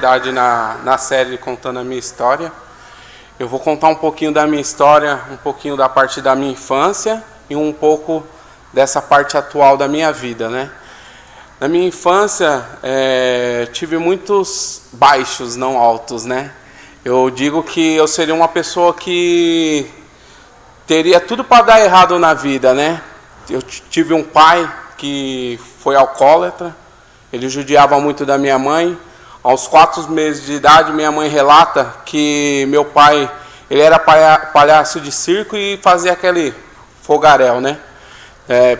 continuidade na série contando a minha história. Eu vou contar um pouquinho da minha história, um pouquinho da parte da minha infância e um pouco dessa parte atual da minha vida, né? Na minha infância, tive muitos baixos, não altos, né? Eu digo que eu seria uma pessoa que teria tudo para dar errado na vida, né? Eu tive um pai que foi alcoólatra, ele judiava muito da minha mãe. Aos 4 meses de idade, minha mãe relata que meu pai, ele era palhaço de circo e fazia aquele fogaréu, né?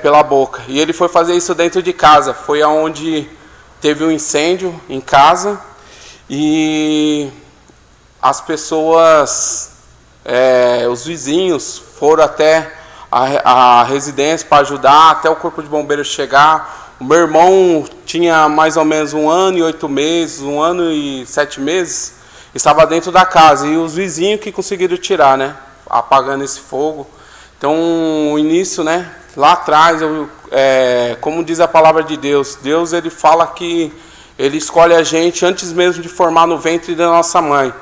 Pela boca. E ele foi fazer isso dentro de casa. Foi aonde teve um incêndio em casa e as pessoas, os vizinhos foram até a residência para ajudar, até o corpo de bombeiros chegar. O meu irmão tinha mais ou menos 1 ano e 8 meses, 1 ano e 7 meses, estava dentro da casa. E os vizinhos que conseguiram tirar, né? Apagando esse fogo. Então, o início, né? Lá atrás, como diz a palavra de Deus, Deus ele fala que Ele escolhe a gente antes mesmo de formar no ventre da nossa mãe.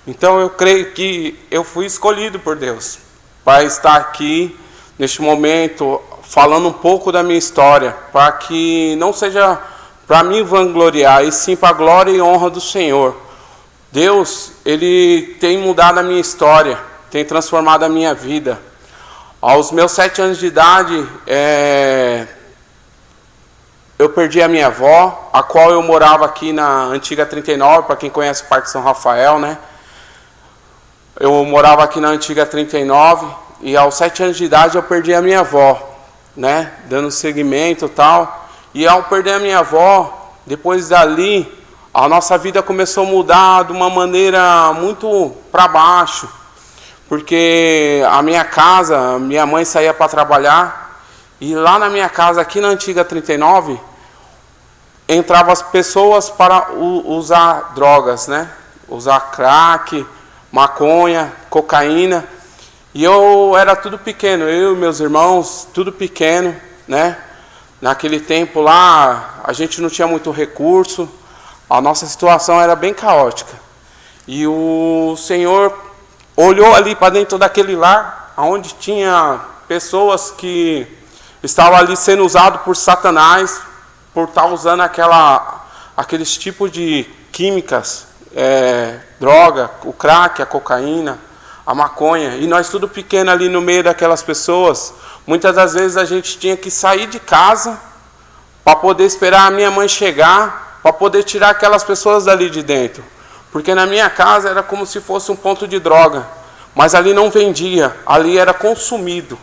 Então, eu creio que eu fui escolhido por Deus para estar aqui, neste momento, falando um pouco da minha história, para que não seja para mim vangloriar, e sim para a glória e honra do Senhor. Deus, Ele tem mudado a minha história, tem transformado a minha vida. Aos meus 7 anos de idade, eu perdi a minha avó, a qual eu morava aqui na antiga 39, para quem conhece o Parque São Rafael, né? Eu morava aqui na antiga 39 e aos 7 anos de idade eu perdi a minha avó, né? Dando seguimento e tal. E ao perder a minha avó, depois dali, a nossa vida começou a mudar de uma maneira muito para baixo. Porque a minha casa, minha mãe saía para trabalhar e lá na minha casa, aqui na antiga 39, entravam as pessoas para usar drogas, né? Usar crack, maconha, cocaína. E eu era tudo pequeno, eu e meus irmãos, tudo pequeno, né? Naquele tempo lá, a gente não tinha muito recurso, a nossa situação era bem caótica. E o Senhor olhou ali para dentro daquele lar, onde tinha pessoas que estavam ali sendo usadas por Satanás, por estar usando aqueles tipos de químicas, droga, o crack, a cocaína, a maconha. E nós tudo pequeno ali no meio daquelas pessoas. Muitas das vezes a gente tinha que sair de casa para poder esperar a minha mãe chegar, para poder tirar aquelas pessoas dali de dentro. Porque na minha casa era como se fosse um ponto de droga. Mas ali não vendia, ali era consumido.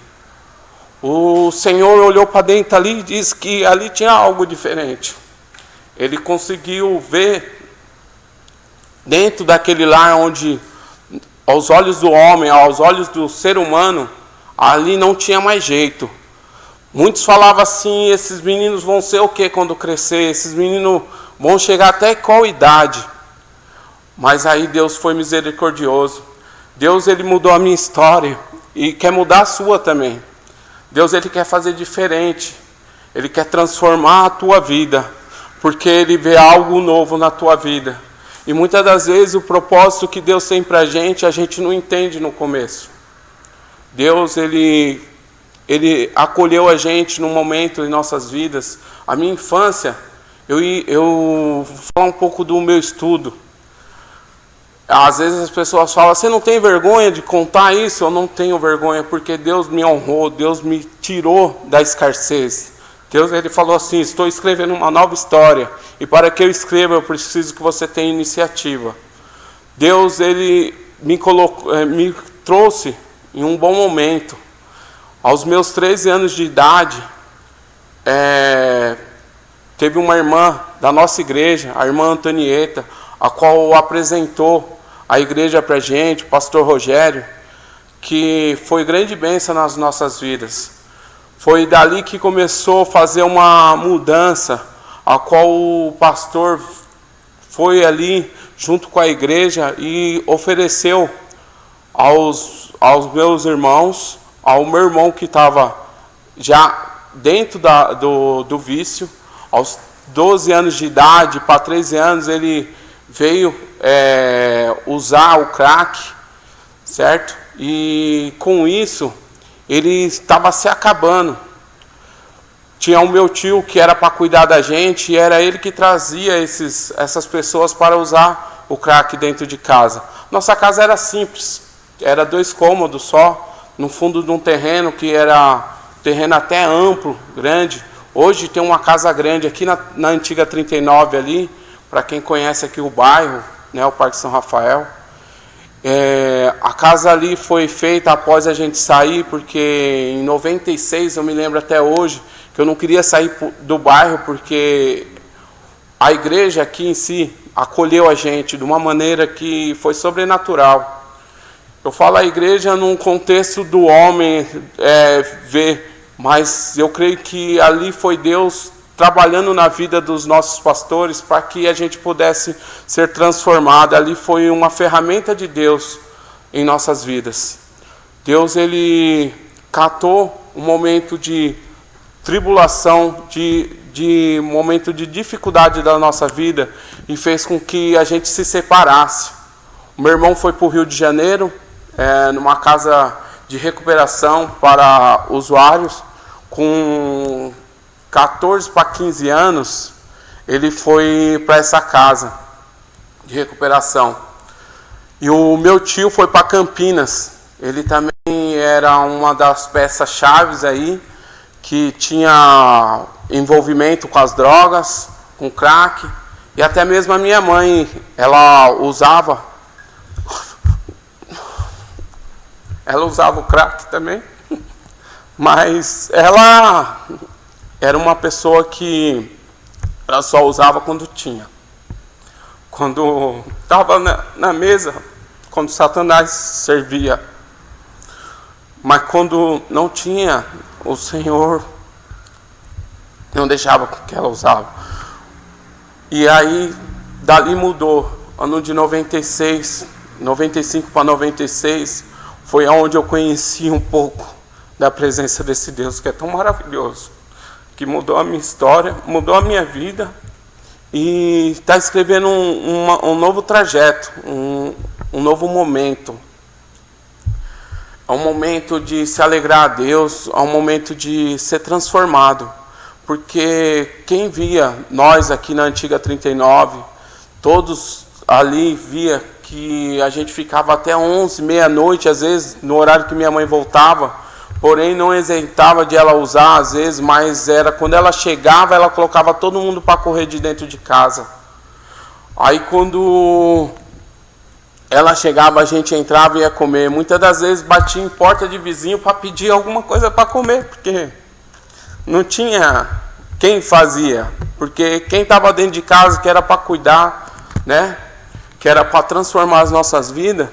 O Senhor olhou para dentro ali e disse que ali tinha algo diferente. Ele conseguiu ver dentro daquele lar onde, aos olhos do homem, aos olhos do ser humano, ali não tinha mais jeito. Muitos falavam assim, esses meninos vão ser o que quando crescer? Esses meninos vão chegar até qual idade? Mas aí Deus foi misericordioso. Deus ele mudou a minha história e quer mudar a sua também. Deus ele quer fazer diferente. Ele quer transformar a tua vida, porque Ele vê algo novo na tua vida. E muitas das vezes o propósito que Deus tem para a gente não entende no começo. Deus ele acolheu a gente num momento em nossas vidas. A minha infância, eu vou falar um pouco do meu estudo. Às vezes as pessoas falam, você não tem vergonha de contar isso? Eu não tenho vergonha, porque Deus me honrou, Deus me tirou da escassez. Deus ele falou assim, estou escrevendo uma nova história, e para que eu escreva, eu preciso que você tenha iniciativa. Deus ele me trouxe em um bom momento. Aos meus 13 anos de idade, teve uma irmã da nossa igreja, a irmã Antonieta, a qual apresentou a igreja para a gente, o pastor Rogério, que foi grande bênção nas nossas vidas. Foi dali que começou a fazer uma mudança, a qual o pastor foi ali junto com a igreja e ofereceu aos meus irmãos, ao meu irmão que estava já dentro do vício, aos 12 anos de idade para 13 anos, ele veio usar o crack, certo? E com isso ele estava se acabando. Tinha o meu tio que era para cuidar da gente, e era ele que trazia essas pessoas para usar o crack dentro de casa. Nossa casa era simples, era 2 cômodos só, no fundo de um terreno que era terreno até amplo, grande. Hoje tem uma casa grande aqui na antiga 39 ali, para quem conhece aqui o bairro, né, o Parque São Rafael. A casa ali foi feita após a gente sair, porque em 96, eu me lembro até hoje, que eu não queria sair do bairro, porque a igreja aqui em si acolheu a gente de uma maneira que foi sobrenatural. Eu falo a igreja num contexto do homem ver, mas eu creio que ali foi Deus trabalhando na vida dos nossos pastores para que a gente pudesse ser transformado. Ali foi uma ferramenta de Deus em nossas vidas. Deus, ele catou um momento de tribulação, de momento de dificuldade da nossa vida, e fez com que a gente se separasse. O meu irmão foi para o Rio de Janeiro, numa casa de recuperação para usuários. Com 14 para 15 anos, ele foi para essa casa de recuperação. E o meu tio foi para Campinas. Ele também era uma das peças-chaves aí, que tinha envolvimento com as drogas, com crack, e até mesmo a minha mãe, ela usava o crack também, mas ela era uma pessoa que ela só usava quando tinha. Quando estava na mesa, quando Satanás servia. Mas quando não tinha, o Senhor não deixava que ela usava. E aí, dali mudou. Ano de 96, 95 para 96, foi onde eu conheci um pouco da presença desse Deus que é tão maravilhoso, que mudou a minha história, mudou a minha vida, e está escrevendo um novo trajeto, um novo momento. É um momento de se alegrar a Deus, é um momento de ser transformado. Porque quem via nós aqui na antiga 39, todos ali via que a gente ficava até 11, meia-noite, às vezes no horário que minha mãe voltava, porém não isentava de ela usar às vezes, mas era quando ela chegava, ela colocava todo mundo para correr de dentro de casa. Aí quando ela chegava, a gente entrava e ia comer. Muitas das vezes batia em porta de vizinho para pedir alguma coisa para comer, porque não tinha quem fazia. Porque quem estava dentro de casa, que era para cuidar, né? Que era para transformar as nossas vidas,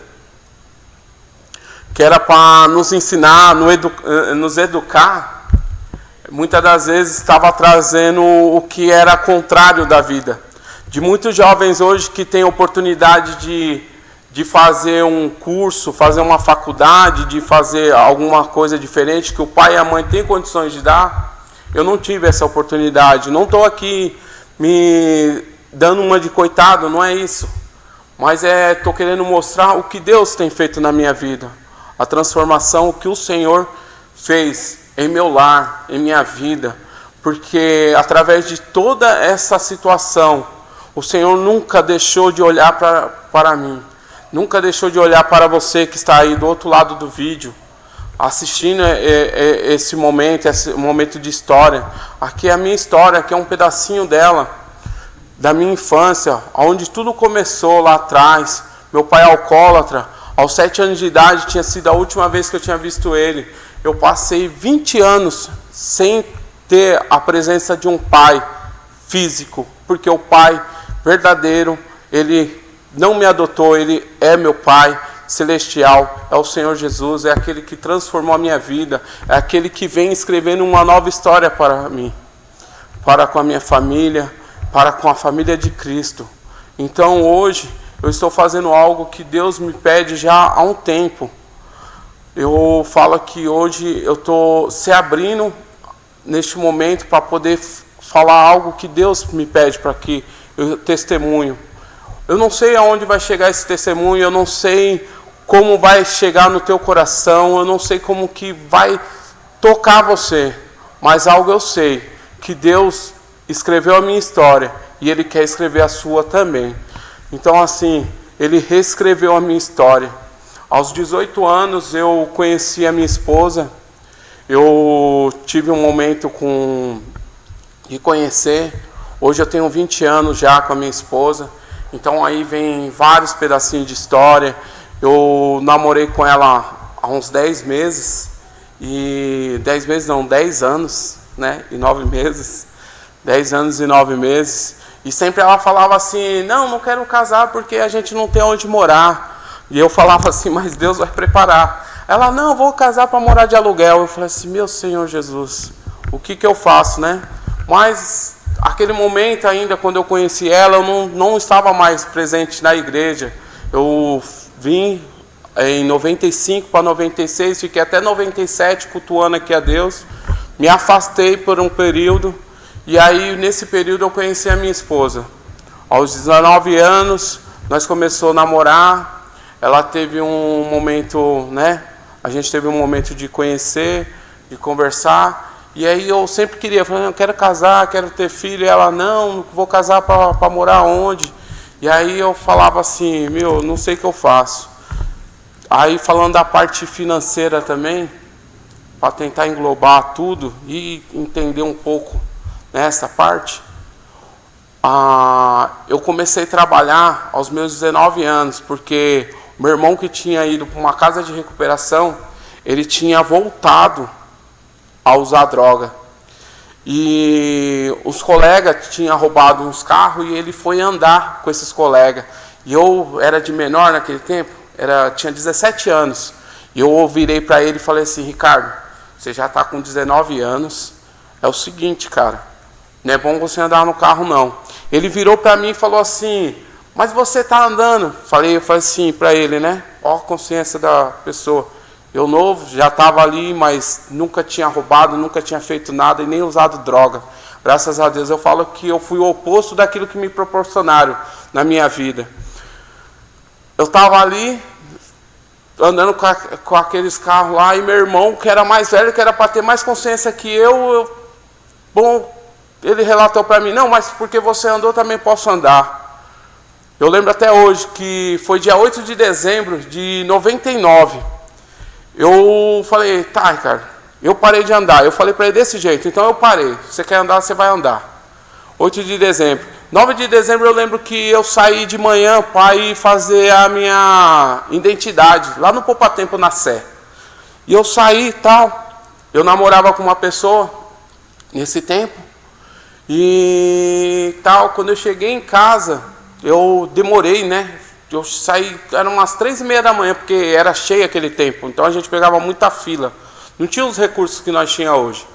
que era para nos ensinar, nos educar, muitas das vezes estava trazendo o que era contrário da vida. De muitos jovens hoje que têm oportunidade de fazer um curso, fazer uma faculdade, de fazer alguma coisa diferente que o pai e a mãe têm condições de dar. Eu não tive essa oportunidade. Não estou aqui me dando uma de coitado, não é isso. Mas estou querendo mostrar o que Deus tem feito na minha vida. A transformação que o Senhor fez em meu lar, em minha vida. Porque através de toda essa situação, o Senhor nunca deixou de olhar para mim. Nunca deixou de olhar para você que está aí do outro lado do vídeo, assistindo esse momento de história. Aqui é a minha história, aqui é um pedacinho dela, da minha infância, onde tudo começou lá atrás. Meu pai é alcoólatra, aos 7 anos de idade tinha sido a última vez que eu tinha visto ele. Eu passei 20 anos sem ter a presença de um pai físico, porque o pai verdadeiro, ele não me adotou, ele é meu pai celestial, é o Senhor Jesus, é aquele que transformou a minha vida, é aquele que vem escrevendo uma nova história para mim, para com a minha família, para com a família de Cristo. Então hoje eu estou fazendo algo que Deus me pede já há um tempo. Eu falo que hoje eu estou se abrindo neste momento para poder falar algo que Deus me pede para que eu testemunho. Eu não sei aonde vai chegar esse testemunho, eu não sei como vai chegar no teu coração, eu não sei como que vai tocar você, mas algo eu sei, que Deus escreveu a minha história e Ele quer escrever a sua também. Então assim, Ele reescreveu a minha história. Aos 18 anos eu conheci a minha esposa, eu tive um momento de conhecer, hoje eu tenho 20 anos já com a minha esposa, então aí vem vários pedacinhos de história. Eu namorei com ela há uns 10 meses, e 10 meses não, 10 anos, né, e 9 meses, 10 anos e 9 meses, e sempre ela falava assim, não quero casar porque a gente não tem onde morar, e eu falava assim, mas Deus vai preparar. Ela, não, vou casar para morar de aluguel. Eu falei assim, meu Senhor Jesus, o que eu faço, né? Mas aquele momento ainda, quando eu conheci ela, eu não estava mais presente na igreja. Eu vim em 95 para 96, fiquei até 97 cultuando aqui a Deus. Me afastei por um período, e aí nesse período eu conheci a minha esposa. Aos 19 anos, nós começamos a namorar, ela teve um momento, né? A gente teve um momento de conhecer, de conversar, e aí eu sempre queria, falei, eu quero casar, quero ter filho, e ela, não vou casar para morar onde? E aí eu falava assim, não sei o que eu faço. Aí falando da parte financeira também, para tentar englobar tudo e entender um pouco nessa parte, eu comecei a trabalhar aos meus 19 anos, porque meu irmão, que tinha ido para uma casa de recuperação, ele tinha voltado a usar droga. E os colegas tinham roubado uns carros e ele foi andar com esses colegas. E eu era de menor naquele tempo, tinha 17 anos. E eu virei para ele e falei assim, Ricardo, você já está com 19 anos, é o seguinte, cara, não é bom você andar no carro não. Ele virou para mim e falou assim, mas você está andando? Eu falei assim para ele, né? Ó a consciência da pessoa. Eu novo, já estava ali, mas nunca tinha roubado, nunca tinha feito nada e nem usado droga. Graças a Deus, eu falo que eu fui o oposto daquilo que me proporcionaram na minha vida. Eu estava ali, andando com aqueles carros lá, e meu irmão, que era mais velho, que era para ter mais consciência que bom, ele relatou para mim, não, mas porque você andou, também posso andar. Eu lembro até hoje que foi dia 8 de dezembro de 99. Eu falei, tá, Ricardo, eu parei de andar. Eu falei para ele desse jeito, então eu parei. Você quer andar, você vai andar. 8 de dezembro. 9 de dezembro eu lembro que eu saí de manhã para ir fazer a minha identidade, lá no Poupa Tempo, na Sé. E eu saí e tal. Eu namorava com uma pessoa nesse tempo. E tal, quando eu cheguei em casa, eu demorei, né? Eu saí, eram umas 3h30 da manhã, porque era cheio aquele tempo. Então a gente pegava muita fila. Não tinha os recursos que nós tínhamos hoje.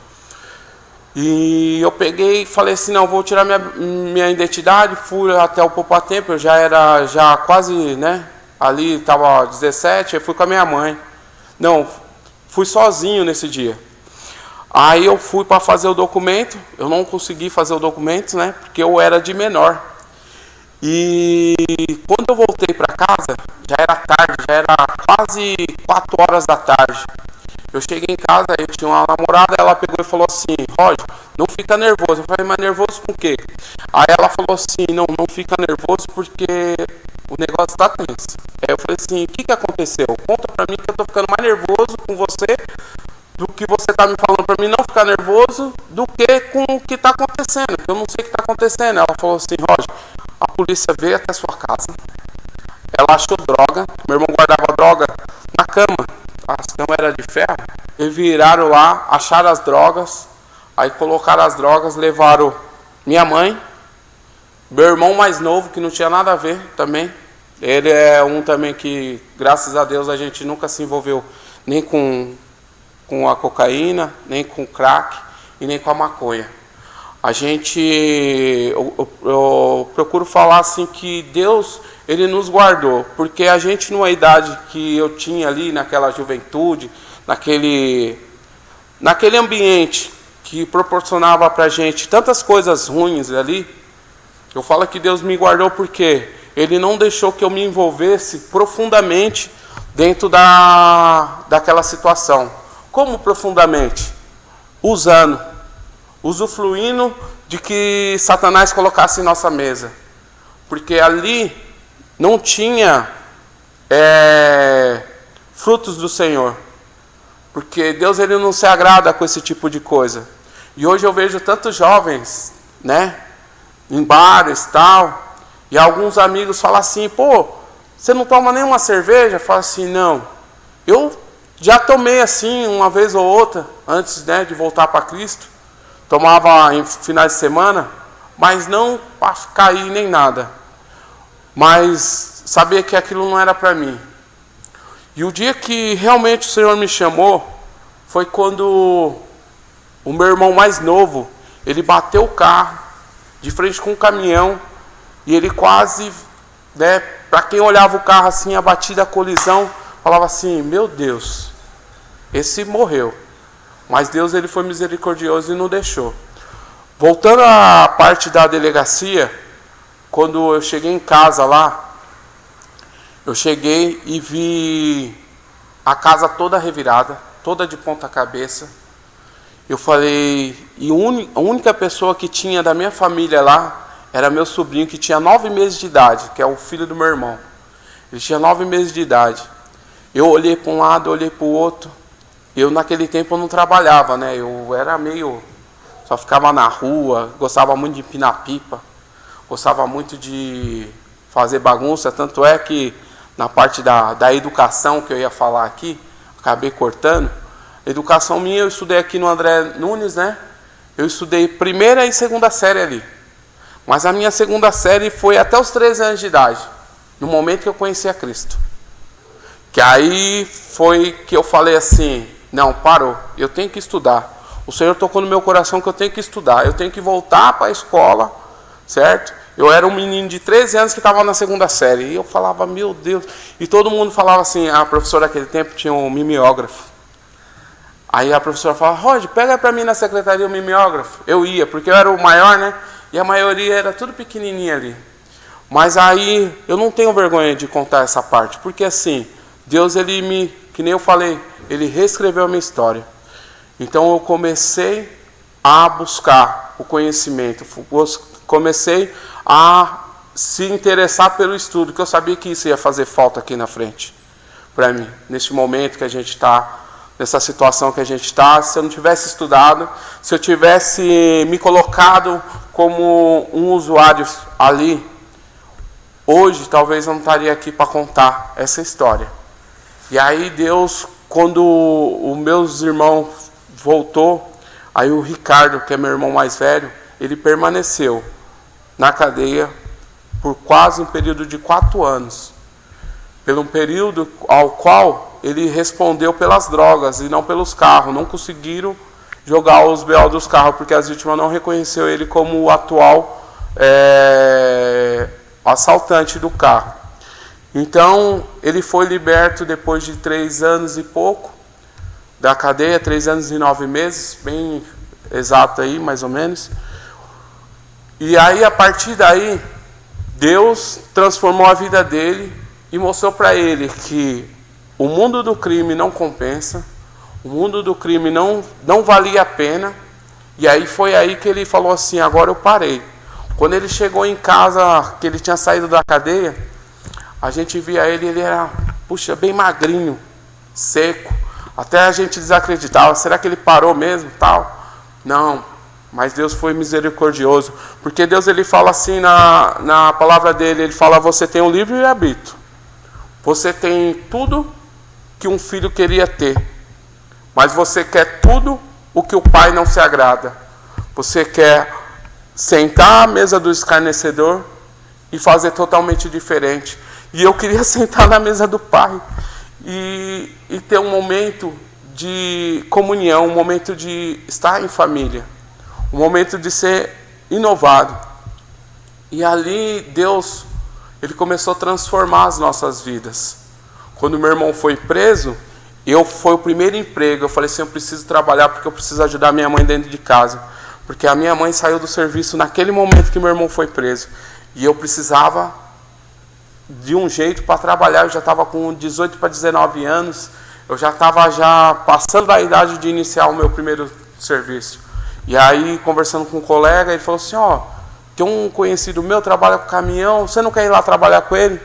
E eu peguei e falei assim, não, vou tirar minha identidade. Fui até o Poupa Tempo, eu já era quase, né? Ali estava 17, eu fui com a minha mãe. Não, fui sozinho nesse dia. Aí eu fui para fazer o documento. Eu não consegui fazer o documento, né? Porque eu era de menor. E quando eu voltei para casa, já era tarde, já era quase 4 horas da tarde. Eu cheguei em casa, eu tinha uma namorada, ela pegou e falou assim, Roger, não fica nervoso. Eu falei, mas nervoso por quê? Aí ela falou assim, não fica nervoso porque o negócio está tenso. Aí eu falei assim, o que aconteceu? Conta para mim que eu estou ficando mais nervoso com você do que você está me falando para mim não ficar nervoso do que com o que está acontecendo. Eu não sei o que está acontecendo. Ela falou assim, Roger, a polícia veio até a sua casa, ela achou droga, meu irmão guardava droga na cama, as camas eram de ferro, eles viraram lá, acharam as drogas, aí colocaram as drogas, levaram minha mãe, meu irmão mais novo, que não tinha nada a ver também, ele é um também que, graças a Deus, a gente nunca se envolveu nem com a cocaína, nem com crack e nem com a maconha. A gente, eu procuro falar assim que Deus, Ele nos guardou, porque a gente numa idade que eu tinha ali, naquela juventude, naquele ambiente que proporcionava para a gente tantas coisas ruins ali, eu falo que Deus me guardou porque Ele não deixou que eu me envolvesse profundamente dentro daquela situação. Como profundamente? Usufruindo de que Satanás colocasse em nossa mesa. Porque ali não tinha frutos do Senhor. Porque Deus ele não se agrada com esse tipo de coisa. E hoje eu vejo tantos jovens, né, em bares e tal, e alguns amigos falam assim, pô, você não toma nenhuma cerveja? Fala assim, não. Eu já tomei assim uma vez ou outra, antes, né, de voltar para Cristo. Tomava em finais de semana, mas não para cair nem nada. Mas sabia que aquilo não era para mim. E o dia que realmente o Senhor me chamou, foi quando o meu irmão mais novo, ele bateu o carro, de frente com um caminhão, e ele quase, né, para quem olhava o carro assim, a batida, a colisão, falava assim, meu Deus, esse morreu. Mas Deus ele foi misericordioso e não deixou. Voltando à parte da delegacia, quando eu cheguei em casa lá, eu cheguei e vi a casa toda revirada, toda de ponta cabeça. Eu falei, e a única pessoa que tinha da minha família lá era meu sobrinho, que tinha 9 meses de idade, que é o filho do meu irmão. Ele tinha 9 meses de idade. Eu olhei para um lado, olhei para o outro. Eu naquele tempo eu não trabalhava, né? Eu era meio... só ficava na rua, gostava muito de empinar pipa, gostava muito de fazer bagunça, tanto é que na parte da educação que eu ia falar aqui, acabei cortando. A educação minha eu estudei aqui no André Nunes, né? Eu estudei primeira e segunda série ali. Mas a minha segunda série foi até os 13 anos de idade, no momento que eu conheci a Cristo. Que aí foi que eu falei assim, não, parou, eu tenho que estudar. O Senhor tocou no meu coração que eu tenho que estudar, eu tenho que voltar para a escola, certo? Eu era um menino de 13 anos que estava na segunda série. E eu falava, meu Deus. E todo mundo falava assim, a professora daquele tempo tinha um mimeógrafo. Aí a professora falava, Roger, pega para mim na secretaria o mimeógrafo. Eu ia, porque eu era o maior, né? E a maioria era tudo pequenininha ali. Mas aí eu não tenho vergonha de contar essa parte. Porque assim, Deus, ele que nem eu falei, ele reescreveu a minha história. Então eu comecei a buscar o conhecimento. Comecei a se interessar pelo estudo, que eu sabia que isso ia fazer falta aqui na frente, para mim, neste momento que a gente está, nessa situação que a gente está. Se eu não tivesse estudado, se eu tivesse me colocado como um usuário ali, hoje talvez eu não estaria aqui para contar essa história. E aí Deus, quando os meus irmãos voltou, aí o Ricardo, que é meu irmão mais velho, ele permaneceu na cadeia por quase um período de 4 anos. Pelo um período ao qual ele respondeu pelas drogas e não pelos carros. Não conseguiram jogar os BO dos carros, porque as vítimas não reconheceram ele como o atual assaltante do carro. Então, ele foi liberto depois de 3 anos e pouco da cadeia, 3 anos e 9 meses, bem exato aí, mais ou menos. E aí, a partir daí, Deus transformou a vida dele e mostrou para ele que o mundo do crime não compensa, o mundo do crime não valia a pena. E aí foi aí que ele falou assim, agora eu parei. Quando ele chegou em casa, que ele tinha saído da cadeia, a gente via ele era, puxa, bem magrinho, seco. Até a gente desacreditava, será que ele parou mesmo, tal? Não, mas Deus foi misericordioso. Porque Deus, ele fala assim na palavra dele, ele fala, você tem um livre-arbítrio. Você tem tudo que um filho queria ter, mas você quer tudo o que o pai não se agrada. Você quer sentar à mesa do escarnecedor e fazer totalmente diferente. E eu queria sentar na mesa do pai e ter um momento de comunhão, um momento de estar em família, um momento de ser inovado. E ali Deus, ele começou a transformar as nossas vidas. Quando meu irmão foi preso, foi o primeiro emprego. Eu falei assim, eu preciso trabalhar porque eu preciso ajudar minha mãe dentro de casa. Porque a minha mãe saiu do serviço naquele momento que meu irmão foi preso. E eu precisava de um jeito para trabalhar. Eu já estava com 18 para 19 anos, eu já estava passando da idade de iniciar o meu primeiro serviço. E aí, conversando com um colega, ele falou assim, ó, tem um conhecido meu, trabalha com caminhão, você não quer ir lá trabalhar com ele?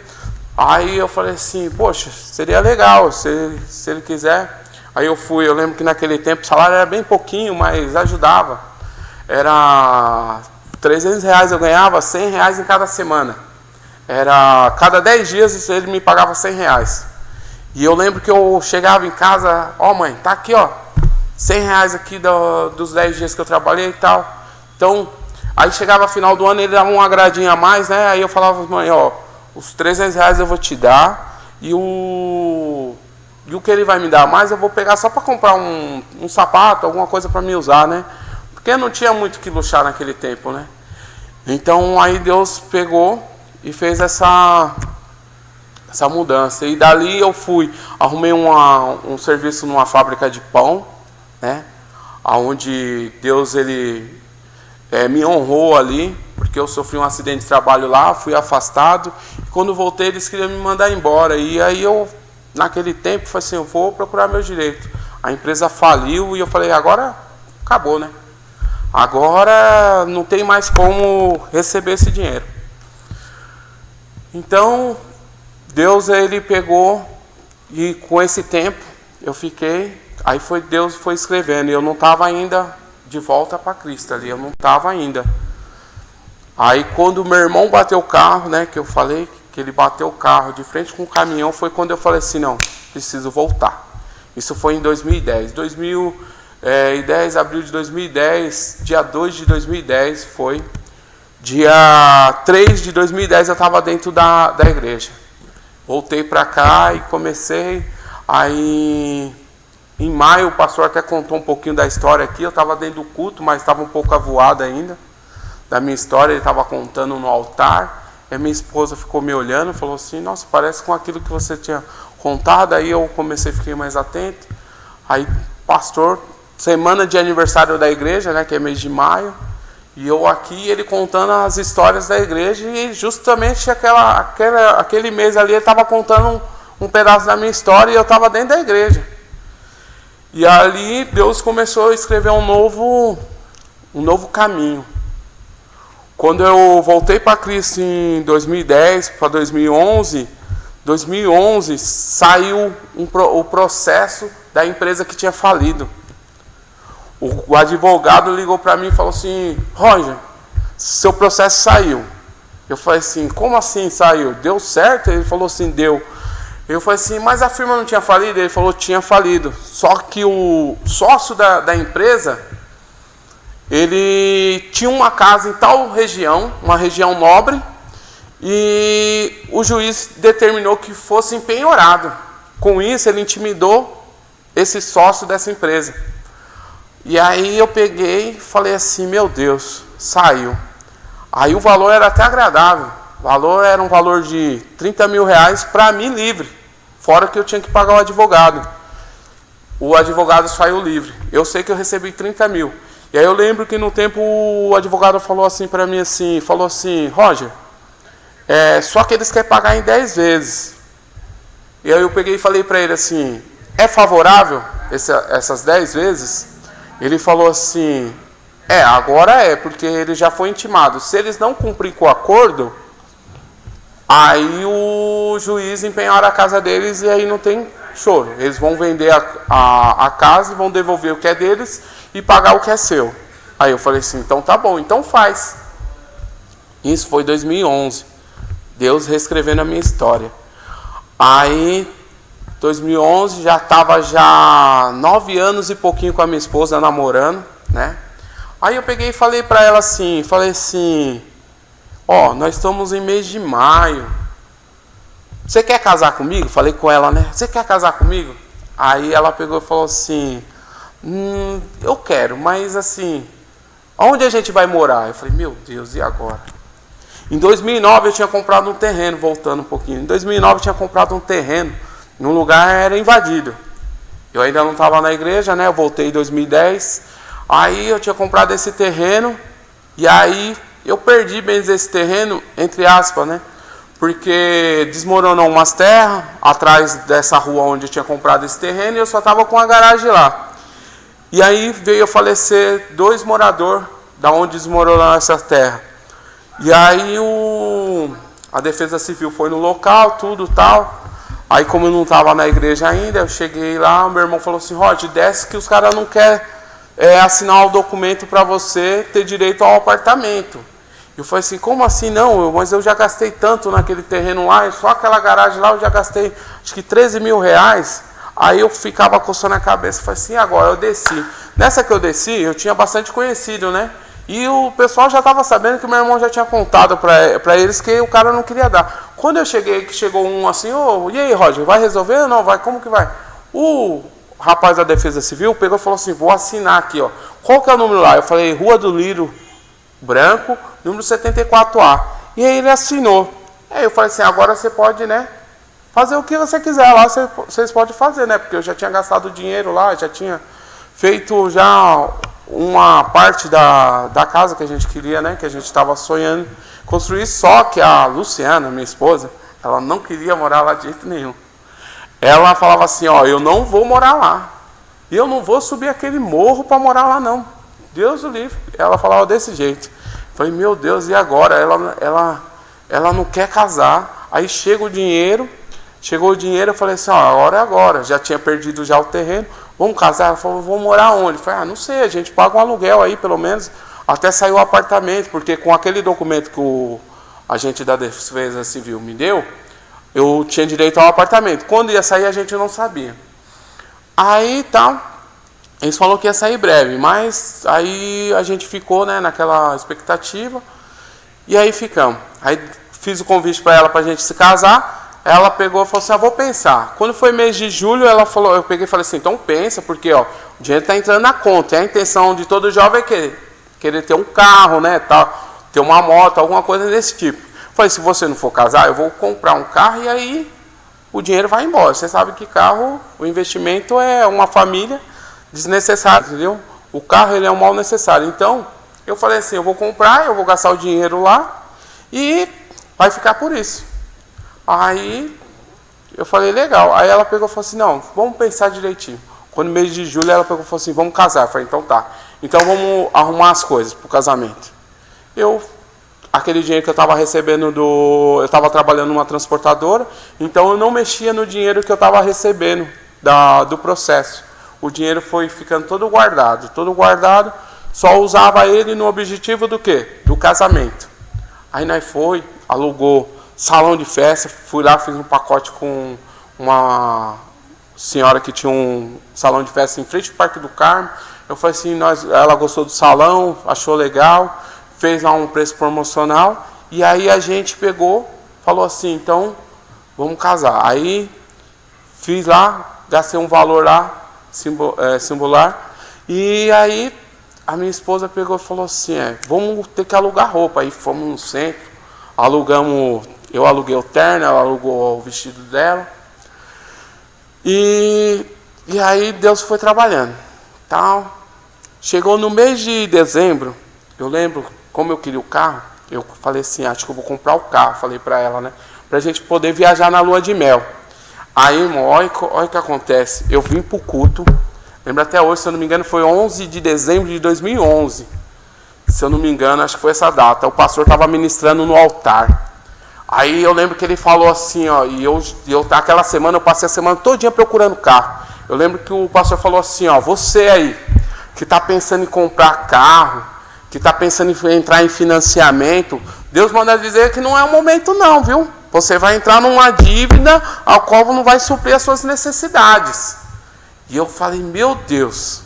Aí eu falei assim, poxa, seria legal, se ele quiser. Aí eu fui, eu lembro que naquele tempo o salário era bem pouquinho, mas ajudava. Era R$300 eu ganhava, R$100 em cada semana. Era, cada 10 dias ele me pagava R$100. E eu lembro que eu chegava em casa, ó mãe, tá aqui ó, R$100 aqui dos 10 dias que eu trabalhei e tal. Então, aí chegava final do ano, ele dava uma agradinha a mais, né? Aí eu falava, mãe, ó, os R$300 eu vou te dar e o que ele vai me dar mais eu vou pegar só para comprar um sapato, alguma coisa para me usar, né? Porque não tinha muito que luxar naquele tempo, né? Então aí Deus pegou e fez essa mudança. E dali eu fui, arrumei um serviço numa fábrica de pão, né? Onde Deus ele me honrou ali, porque eu sofri um acidente de trabalho lá, fui afastado. E quando voltei eles queriam me mandar embora. E aí eu, naquele tempo, falei assim, eu vou procurar meu direito. A empresa faliu e eu falei, agora acabou, né? Agora não tem mais como receber esse dinheiro. Então, Deus ele pegou e com esse tempo eu fiquei, aí Deus foi escrevendo e eu não estava ainda de volta para Cristo ali, eu não estava ainda. Aí quando meu irmão bateu o carro, né, que eu falei que ele bateu o carro de frente com o caminhão, foi quando eu falei assim, não, preciso voltar. Isso foi em 2010. 2010, abril de 2010, dia 2 de 2010 foi. Dia 3 de 2010 eu estava dentro da igreja. Voltei para cá e comecei. Aí em maio o pastor até contou um pouquinho da história aqui. Eu estava dentro do culto, mas estava um pouco avoado ainda da minha história. Ele estava contando no altar. E a minha esposa ficou me olhando e falou assim, nossa, parece com aquilo que você tinha contado. Aí eu fiquei mais atento. Aí pastor, semana de aniversário da igreja, né, que é mês de maio. E eu aqui, ele contando as histórias da igreja, e justamente aquele mês ali ele estava contando um pedaço da minha história e eu estava dentro da igreja. E ali Deus começou a escrever um novo caminho. Quando eu voltei para Cristo em 2010 para 2011 saiu o processo da empresa que tinha falido. O advogado ligou para mim e falou assim, Roger, seu processo saiu. Eu falei assim, como assim saiu? Deu certo? Ele falou assim, deu. Eu falei assim, mas a firma não tinha falido? Ele falou, tinha falido. Só que o sócio da empresa, ele tinha uma casa em tal região, uma região nobre, e o juiz determinou que fosse empenhorado. Com isso, ele intimidou esse sócio dessa empresa. E aí eu peguei e falei assim, meu Deus, saiu. Aí o valor era até agradável. O valor era um valor de R$30 mil para mim livre. Fora que eu tinha que pagar o advogado. O advogado saiu livre. Eu sei que eu recebi 30 mil. E aí eu lembro que no tempo o advogado falou assim para mim assim, Roger, só que eles querem pagar em 10 vezes. E aí eu peguei e falei para ele assim, é favorável essas 10 vezes? Ele falou assim, agora porque ele já foi intimado. Se eles não cumprem com o acordo, aí o juiz empenhar a casa deles e aí não tem choro. Eles vão vender a casa, vão devolver o que é deles e pagar o que é seu. Aí eu falei assim, então tá bom, então faz. Isso foi 2011. Deus reescrevendo a minha história. Aí 2011, já estava 9 anos e pouquinho com a minha esposa namorando, né? Aí eu peguei e falei para ela assim, ó, nós estamos em mês de maio. Você quer casar comigo? Falei com ela, né? Você quer casar comigo? Aí ela pegou e falou assim, eu quero, mas assim, onde a gente vai morar? Eu falei, meu Deus, e agora? Em 2009 eu tinha comprado um terreno, voltando um pouquinho. Em 2009 eu tinha comprado um terreno num lugar era invadido. Eu ainda não estava na igreja, né? Eu voltei em 2010. Aí eu tinha comprado esse terreno e aí eu perdi bem esse terreno, entre aspas, né? porque desmoronou umas terras atrás dessa rua onde eu tinha comprado esse terreno e eu só estava com a garagem lá. E aí veio a falecer 2 moradores da onde desmoronou essa terra. E aí a Defesa Civil foi no local, tudo tal. Aí como eu não estava na igreja ainda, eu cheguei lá, meu irmão falou assim, Rod, desce que os caras não querem assinar o documento para você ter direito ao apartamento. Eu falei assim, como assim não? Mas eu já gastei tanto naquele terreno lá, só aquela garagem lá eu já gastei acho que 13 mil reais. Aí eu ficava coçando a cabeça, falei assim, agora eu desci. Nessa que eu desci, eu tinha bastante conhecido, né? E o pessoal já estava sabendo que o meu irmão já tinha contado para eles que o cara não queria dar. Quando eu cheguei, que chegou um assim, e aí, Roger, vai resolver ou não vai? Como que vai? O rapaz da Defesa Civil pegou e falou assim, vou assinar aqui, ó. Qual que é o número lá? Eu falei, Rua do Lírio Branco, número 74A. E aí ele assinou. Aí eu falei assim, agora você pode, né, fazer o que você quiser lá, vocês podem fazer, né? Porque eu já tinha gastado dinheiro lá, já tinha feito já uma parte da casa que a gente queria, né? Que a gente estava sonhando construir, só que a Luciana, minha esposa, ela não queria morar lá de jeito nenhum. Ela falava assim, ó, eu não vou morar lá. E eu não vou subir aquele morro para morar lá, não. Deus o livre. Ela falava desse jeito. Eu falei, meu Deus, e agora? Ela não quer casar. Aí chegou o dinheiro, eu falei assim, ó, agora é agora. Já tinha perdido já o terreno. Vamos casar? Ela falou, vou morar onde? Eu falei, não sei, a gente paga um aluguel aí, pelo menos, até sair o apartamento, porque com aquele documento que o agente da Defesa Civil me deu, eu tinha direito ao apartamento. Quando ia sair, a gente não sabia. Aí, tá, eles falaram que ia sair breve, mas aí a gente ficou, né, naquela expectativa, e aí ficamos. Aí fiz o convite para ela, para a gente se casar. Ela pegou e falou assim, vou pensar. Quando foi mês de julho, ela falou, eu peguei e falei assim, então pensa, porque ó, o dinheiro está entrando na conta. E a intenção de todo jovem é querer ter um carro, né, ter uma moto, alguma coisa desse tipo. Eu falei, se você não for casar, eu vou comprar um carro e aí o dinheiro vai embora. Você sabe que carro, o investimento é uma família desnecessária, entendeu? O carro ele é um mal necessário. Então, eu falei assim, eu vou comprar, eu vou gastar o dinheiro lá e vai ficar por isso. Aí eu falei, legal. Aí ela pegou e falou assim, não, vamos pensar direitinho. Quando no mês de julho ela pegou e falou assim, vamos casar. Eu falei, então tá. Então vamos arrumar as coisas para o casamento. Aquele dinheiro que eu estava recebendo eu estava trabalhando numa transportadora, então eu não mexia no dinheiro que eu estava recebendo do processo. O dinheiro foi ficando todo guardado, só usava ele no objetivo do quê? Do casamento. Aí nós alugou salão de festa, fui lá, fiz um pacote com uma senhora que tinha um salão de festa em frente ao Parque do Carmo. Eu falei assim, ela gostou do salão, achou legal, fez lá um preço promocional, e aí a gente pegou, falou assim, então vamos casar. Aí fiz lá, gastei um valor lá, singular, e aí a minha esposa pegou e falou assim, vamos ter que alugar roupa. Aí fomos no centro, eu aluguei o terno, ela alugou o vestido dela. E aí Deus foi trabalhando. Tal. Chegou no mês de dezembro, eu lembro, como eu queria o carro, eu falei assim, acho que eu vou comprar o carro, falei para ela, né? Pra gente poder viajar na lua de mel. Aí, irmão, olha o que acontece. Eu vim pro culto, lembro até hoje, se eu não me engano, foi 11 de dezembro de 2011. Se eu não me engano, acho que foi essa data. O pastor estava ministrando no altar. Aí eu lembro que ele falou assim, ó, aquela semana, eu passei a semana todinha procurando carro. Eu lembro que o pastor falou assim, ó, você aí, que está pensando em comprar carro, que está pensando em entrar em financiamento, Deus manda dizer que não é o momento não, viu? Você vai entrar numa dívida ao qual não vai suprir as suas necessidades. E eu falei, meu Deus.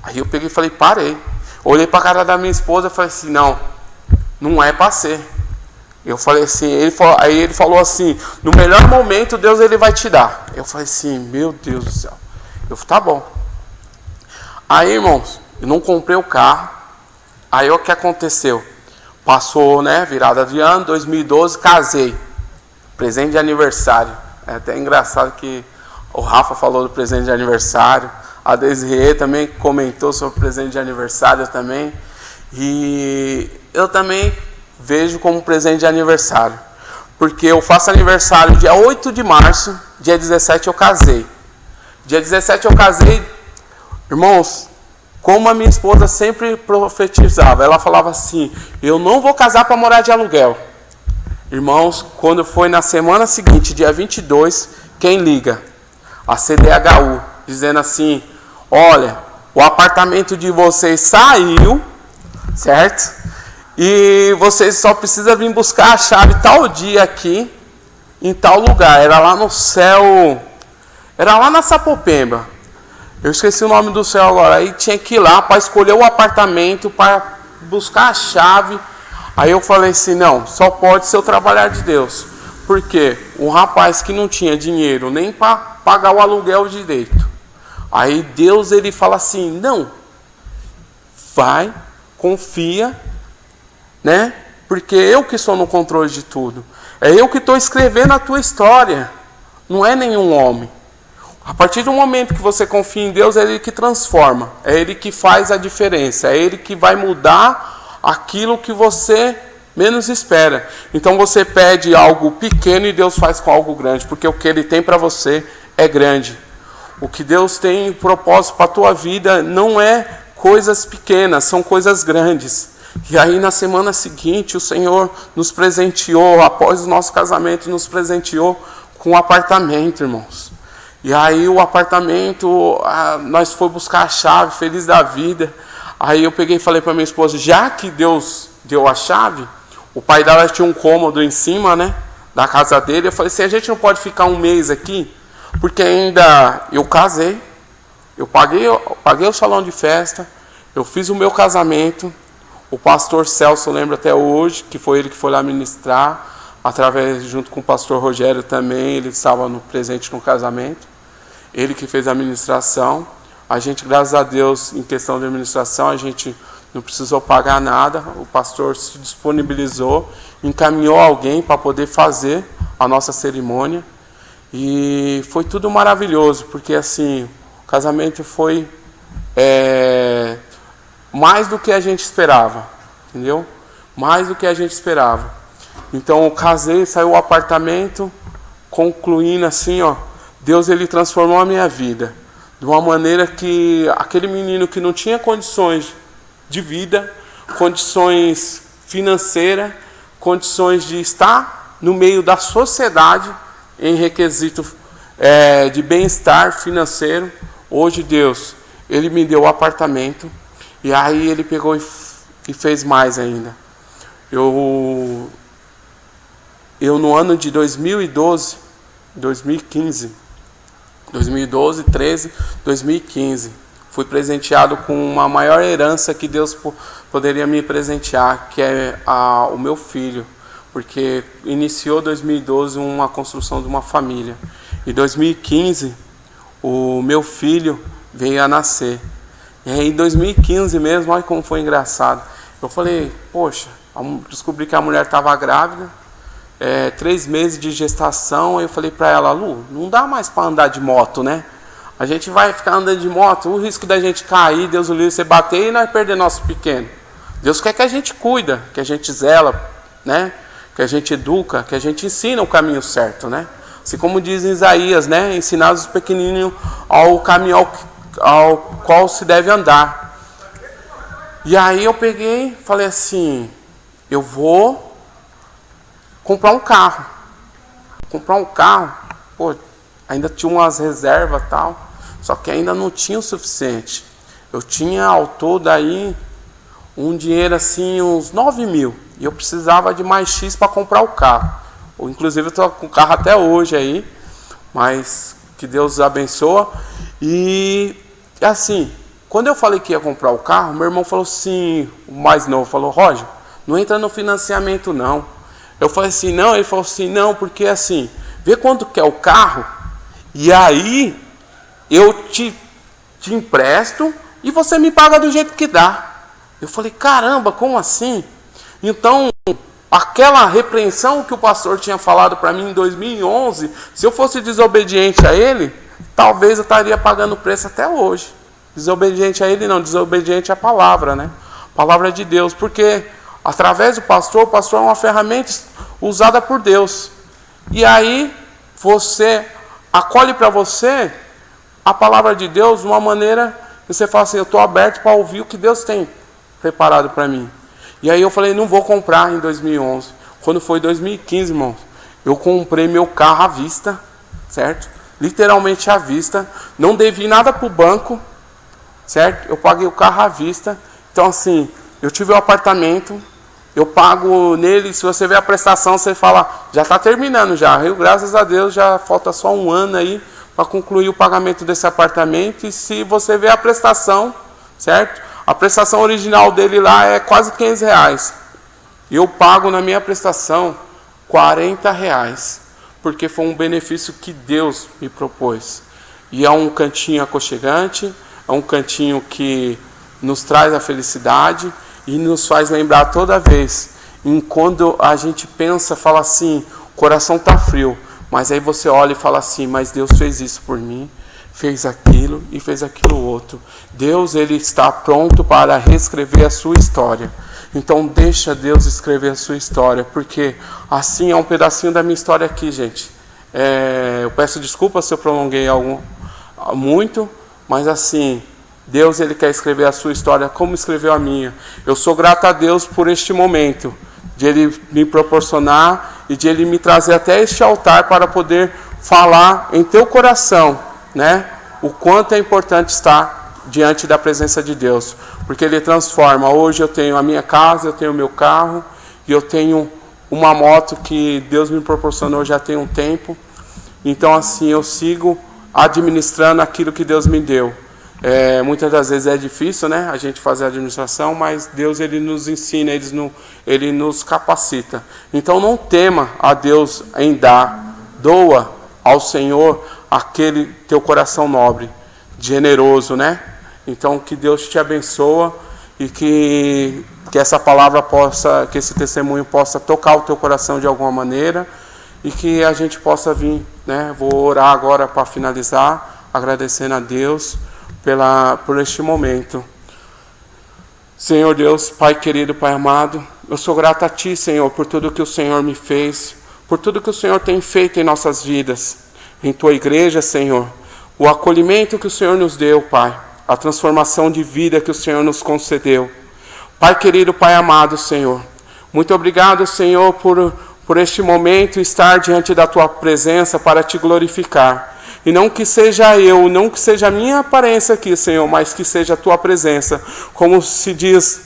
Aí eu peguei e falei, parei. Olhei para a cara da minha esposa e falei assim, não é para ser. Eu falei assim, aí ele falou assim, no melhor momento Deus ele vai te dar. Eu falei assim, meu Deus do céu. Eu falei, tá bom. Aí, irmãos, eu não comprei o carro. Aí o que aconteceu? Passou, né, virada de ano, 2012, casei. Presente de aniversário. É até engraçado que o Rafa falou do presente de aniversário. A Desirê também comentou sobre o presente de aniversário também. E eu também vejo como presente de aniversário. porque eu faço aniversário dia 8 de março, dia 17 eu casei. Dia 17 eu casei, irmãos, como a minha esposa sempre profetizava, ela falava assim, eu não vou casar para morar de aluguel. Irmãos, quando foi na semana seguinte, dia 22, quem liga? A CDHU, dizendo assim, olha, o apartamento de vocês saiu, certo? E vocês só precisam vir buscar a chave tal dia aqui, em tal lugar. Era lá no céu, era lá na Sapopemba. Eu esqueci o nome do céu agora. Aí tinha que ir lá para escolher o apartamento, para buscar a chave. Aí eu falei assim, não, só pode ser o trabalhar de Deus. Porque um rapaz que não tinha dinheiro nem para pagar o aluguel direito. Aí Deus, ele fala assim, não, vai, confia, né? Porque eu que sou no controle de tudo. É eu que estou escrevendo a tua história. Não é nenhum homem. A partir do momento que você confia em Deus, é Ele que transforma. É Ele que faz a diferença. É Ele que vai mudar aquilo que você menos espera. Então você pede algo pequeno e Deus faz com algo grande. Porque o que Ele tem para você é grande. O que Deus tem propósito para a tua vida não é coisas pequenas, são coisas grandes. E aí na semana seguinte o Senhor nos presenteou, após o nosso casamento, nos presenteou com um apartamento, irmãos. E aí o apartamento, nós fomos buscar a chave, feliz da vida. Aí eu peguei e falei para minha esposa, já que Deus deu a chave, o pai dela tinha um cômodo em cima, né, da casa dele. Eu falei assim, a gente não pode ficar um mês aqui? Porque ainda eu casei, eu paguei o salão de festa, eu fiz o meu casamento. O pastor Celso, eu lembro até hoje, que foi ele que foi lá ministrar, junto com o pastor Rogério também, ele estava presente no casamento. Ele que fez a administração. A gente, graças a Deus, em questão de administração, a gente não precisou pagar nada. O pastor se disponibilizou, encaminhou alguém para poder fazer a nossa cerimônia. E foi tudo maravilhoso, porque assim, o casamento foi mais do que a gente esperava, entendeu? Mais do que a gente esperava. Então eu casei, saiu o apartamento, concluindo assim, ó, Deus, ele transformou a minha vida de uma maneira que aquele menino que não tinha condições de vida, condições financeiras, condições de estar no meio da sociedade em requisito de bem-estar financeiro, hoje Deus, ele me deu o apartamento. E aí ele pegou e fez mais ainda. Eu no ano de 2012, 13, 2015, fui presenteado com uma maior herança que Deus poderia me presentear, que é o meu filho. Porque iniciou 2012 uma construção de uma família. Em 2015, o meu filho veio a nascer. E aí em 2015 mesmo, olha como foi engraçado. Eu falei, poxa, descobri que a mulher estava grávida, 3 meses de gestação. Aí eu falei para ela, Lu, não dá mais para andar de moto, né? A gente vai ficar andando de moto, o risco da gente cair, Deus o livre, você bater e nós perder nosso pequeno. Deus quer que a gente cuida, que a gente zela, né? Que a gente educa, que a gente ensina o caminho certo, né? Assim como diz em Isaías, né? Ensinar os pequenininhos ao caminho ao qual se deve andar. E aí eu peguei, falei assim, eu vou comprar um carro. Pô, ainda tinha umas reservas e tal, só que ainda não tinha o suficiente. Eu tinha ao todo aí um dinheiro assim, uns 9 mil, e eu precisava de mais X para comprar o carro. Inclusive eu estou com o carro até hoje aí, mas que Deus abençoe. E assim, quando eu falei que ia comprar o carro, meu irmão falou assim, o mais novo, falou, Roger, não entra no financiamento não. Eu falei assim, não, ele falou assim, não, porque assim, vê quanto que é o carro, e aí eu te empresto e você me paga do jeito que dá. Eu falei, caramba, como assim? Então, aquela repreensão que o pastor tinha falado para mim em 2011, se eu fosse desobediente a ele, talvez eu estaria pagando o preço até hoje. Desobediente a ele não, desobediente à palavra, né? Palavra de Deus, porque através do pastor, o pastor é uma ferramenta usada por Deus. E aí você acolhe para você a palavra de Deus de uma maneira que você fala assim, eu estou aberto para ouvir o que Deus tem preparado para mim. E aí eu falei, não vou comprar em 2011. Quando foi 2015, irmãos, eu comprei meu carro à vista, certo? Literalmente à vista. Não devi nada para o banco, certo? Eu paguei o carro à vista. Então assim, eu tive um apartamento, eu pago nele, se você vê a prestação, você fala, já está terminando já. Eu, graças a Deus, já falta só um ano aí para concluir o pagamento desse apartamento. E se você vê a prestação, certo? A prestação original dele lá é quase R$500. Eu pago na minha prestação R$40, porque foi um benefício que Deus me propôs. E é um cantinho aconchegante, é um cantinho que nos traz a felicidade e nos faz lembrar toda vez, em quando a gente pensa, fala assim, o coração está frio, mas aí você olha e fala assim, mas Deus fez isso por mim, fez aquilo e fez aquilo outro. Deus, ele está pronto para reescrever a sua história. Então deixa Deus escrever a sua história, porque assim é um pedacinho da minha história aqui, gente. Eu peço desculpa se eu prolonguei muito, mas assim, Deus, ele quer escrever a sua história como escreveu a minha. Eu sou grato a Deus por este momento, de ele me proporcionar e de ele me trazer até este altar para poder falar em teu coração, né? O quanto é importante estar diante da presença de Deus, porque ele transforma. Hoje eu tenho a minha casa, eu tenho o meu carro e eu tenho uma moto que Deus me proporcionou já tem um tempo. Então assim, eu sigo administrando aquilo que Deus me deu. Muitas das vezes é difícil, né, a gente fazer a administração, mas Deus, ele nos ensina, ele nos capacita. Então não tema a Deus em dar, doa ao Senhor aquele teu coração nobre, generoso, né? Então que Deus te abençoe e que essa palavra possa, que esse testemunho possa tocar o teu coração de alguma maneira e que a gente possa vir, né? Vou orar agora para finalizar, agradecendo a Deus por este momento. Senhor Deus, Pai querido, Pai amado, eu sou grato a Ti, Senhor, por tudo que o Senhor me fez, por tudo que o Senhor tem feito em nossas vidas, em Tua igreja, Senhor, o acolhimento que o Senhor nos deu, Pai, a transformação de vida que o Senhor nos concedeu. Pai querido, Pai amado, Senhor, muito obrigado, Senhor, por este momento estar diante da Tua presença para Te glorificar. E não que seja eu, não que seja a minha aparência aqui, Senhor, mas que seja a Tua presença. Como se diz,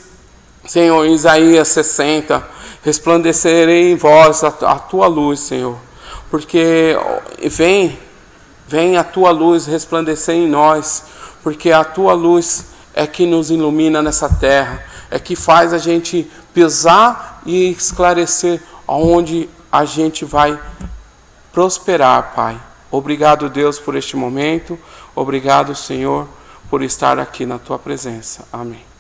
Senhor, em Isaías 60, resplandecerei em vós a Tua luz, Senhor. Porque vem a Tua luz resplandecer em nós, porque a Tua luz é que nos ilumina nessa terra, é que faz a gente pisar e esclarecer aonde a gente vai prosperar, Pai. Obrigado, Deus, por este momento. Obrigado, Senhor, por estar aqui na Tua presença. Amém.